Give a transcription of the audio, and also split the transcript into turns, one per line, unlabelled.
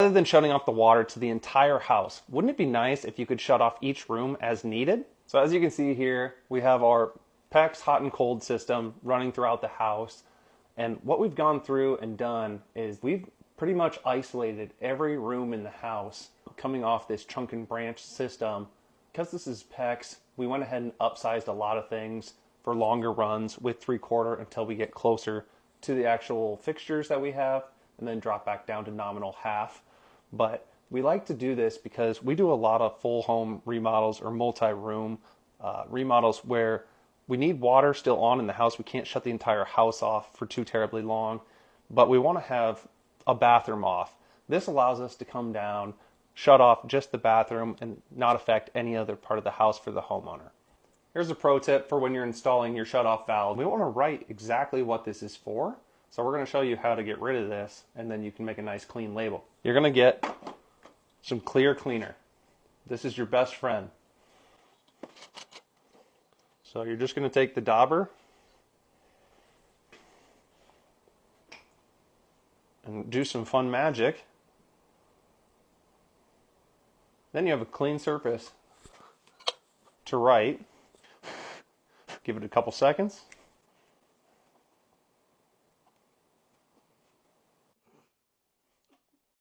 Rather than shutting off the water to the entire house, wouldn't it be nice if you could shut off each room as needed? So as you can see here, we have our PEX hot and cold system running throughout the house. And what we've gone through and done is we've pretty much isolated every room in the house coming off this trunk and branch system. Because this is PEX, we went ahead and upsized a lot of things for longer runs with 3/4 until we get closer to the actual fixtures that we have, and then drop back down to nominal half. But we like to do this because we do a lot of full home remodels or multi-room remodels where we need water still on in the house. We can't shut the entire house off for too terribly long, but we want to have a bathroom off. This allows us to come down, shut off just the bathroom, and not affect any other part of the house for the homeowner. Here's a pro tip for when you're installing your shut-off valve. We want to write exactly what this is for. So we're going to show you how to get rid of this, and then you can make a nice clean label. You're going to get some clear cleaner. This is your best friend. So you're just going to take the dauber and do some fun magic. Then you have a clean surface to write. Give it a couple seconds.